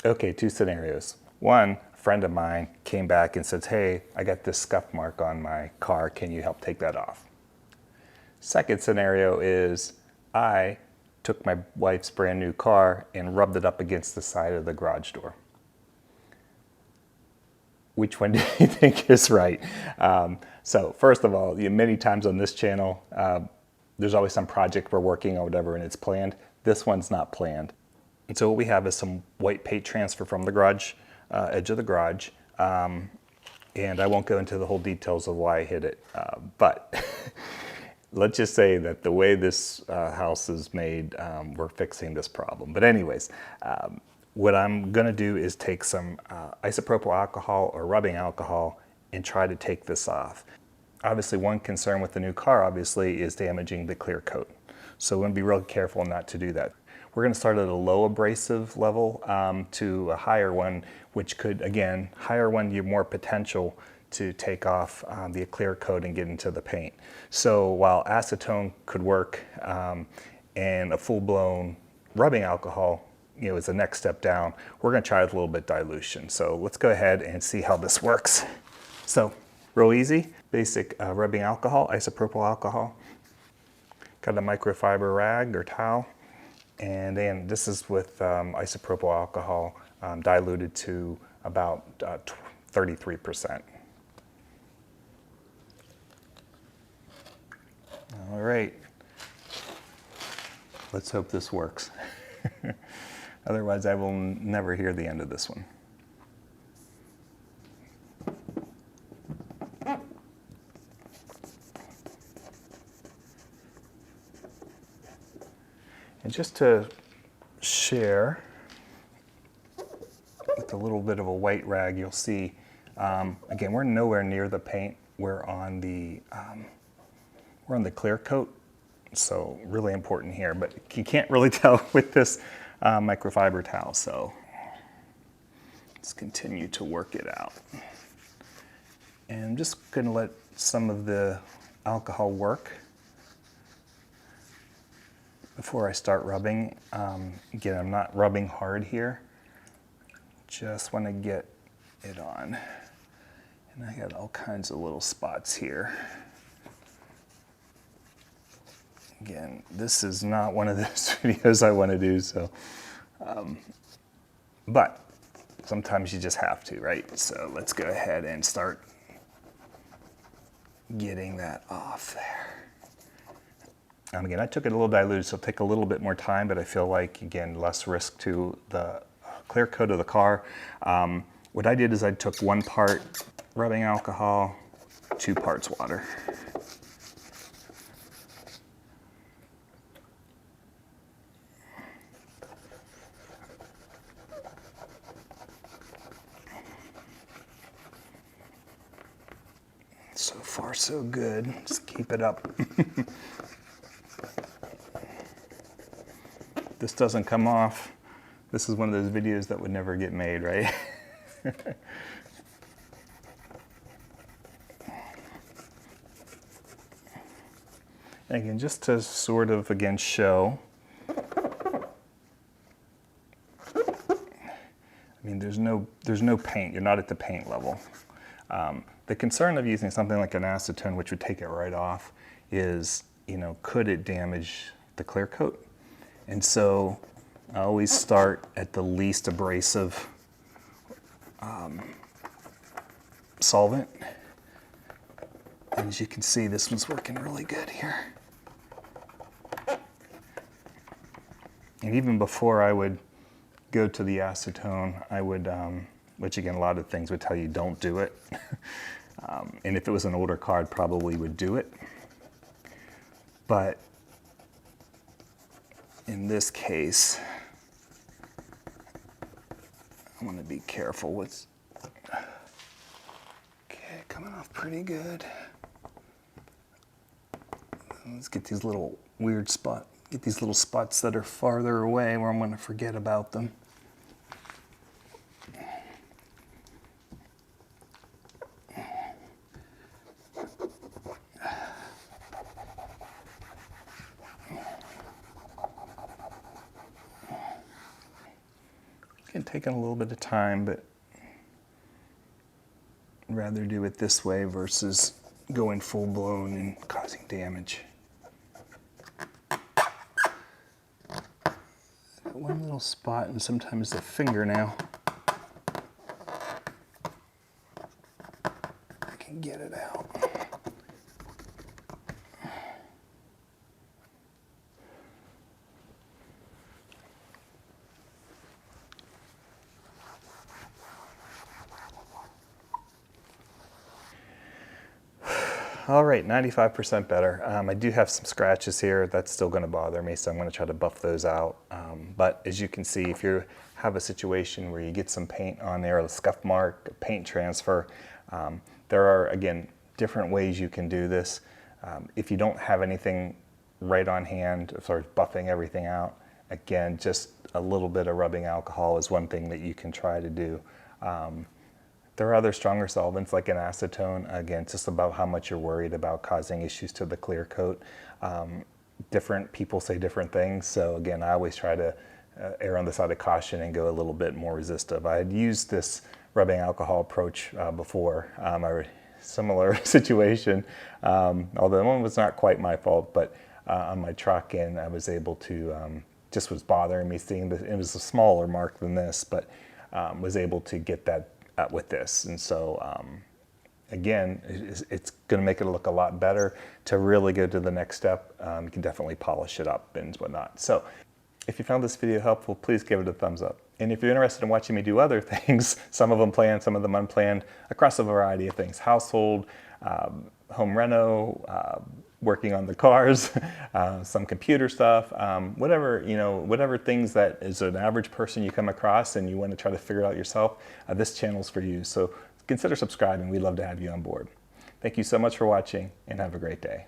Okay, two scenarios. One, a friend of mine came back and says, hey, I got this scuff mark on my car. Can you help take that off? Second scenario is I took my wife's brand new car and rubbed it up against the side of the garage door. Which one do you think is right? So first of all, many times on this channel, there's always some project we're working on, whatever, and it's planned. This one's not planned. And so what we have is some white paint transfer from the garage, edge of the garage. And I won't go into the whole details of why I hit it, but let's just say that the way this house is made, we're fixing this problem. But anyways, what I'm gonna do is take some isopropyl alcohol or rubbing alcohol and try to take this off. Obviously, one concern with the new car, obviously, is damaging the clear coat. So we're gonna be real careful not to do that. We're gonna start at a low abrasive level to a higher one, which could, again, higher one, you have more potential to take off the clear coat and get into the paint. So while acetone could work and a full-blown rubbing alcohol, is the next step down, we're gonna try with a little bit dilution. So let's go ahead and see how this works. So real easy, basic rubbing alcohol, isopropyl alcohol. Got a microfiber rag or towel. And then this is with isopropyl alcohol diluted to about 33%. All right, let's hope this works. Otherwise, I will never hear the end of this one. And just to share with a little bit of a white rag, you'll see, again, we're nowhere near the paint. We're on the clear coat, so really important here, but you can't really tell with this microfiber towel, so let's continue to work it out. And I'm just gonna let some of the alcohol work before I start rubbing. Again, I'm not rubbing hard here, just want to get it on. And I got all kinds of little spots here. Again, this is not one of those videos I want to do, so, but sometimes you just have to, right? So let's go ahead and start getting that off there. Again, I took it a little diluted, so it'll take a little bit more time, but I feel like, again, less risk to the clear coat of the car. What I did is I took 1 part rubbing alcohol, 2 parts water. So far, so good. Just keep it up. This doesn't come off. This is one of those videos that would never get made, right? Again, just to sort of, again, show. I mean, there's no paint. You're not at the paint level. The concern of using something like an acetone, which would take it right off, is, could it damage the clear coat? And so I always start at the least abrasive solvent. And as you can see, this one's working really good here. And even before I would go to the acetone, I would, which again, a lot of things would tell you don't do it. And if it was an older car, I probably would do it. But in this case, I want to be careful with, okay, coming off pretty good. Let's get these little weird spots, get these little spots that are farther away where I'm going to forget about them. Again, taking a little bit of time, but I'd rather do it this way versus going full blown and causing damage. Got one little spot and sometimes the fingernail. I can get it out. All right, 95% better. I do have some scratches here. That's still going to bother me, so I'm going to try to buff those out. But as you can see, if you have a situation where you get some paint on there, a scuff mark, a paint transfer, there are, again, different ways you can do this. If you don't have anything right on hand, sort of buffing everything out, again, just a little bit of rubbing alcohol is one thing that you can try to do. There are other stronger solvents like an acetone. Again, just about how much you're worried about causing issues to the clear coat. Different people say different things. So again, I always try to err on the side of caution and go a little bit more resistive. I had used this rubbing alcohol approach before. Similar situation, although the one was not quite my fault, but on my truck, and I was able to, just was bothering me seeing this. It was a smaller mark than this, but was able to get that with this. And so again, it's going to make it look a lot better. To really go to the next step, you can definitely polish it up and whatnot. So if you found this video helpful, please give it a thumbs up. And if you're interested in watching me do other things, some of them planned, some of them unplanned, across a variety of things, household, home reno, working on the cars, some computer stuff, whatever, whatever things that as an average person you come across and you want to try to figure it out yourself, this channel's for you. So consider subscribing. We'd love to have you on board. Thank you so much for watching, and have a great day.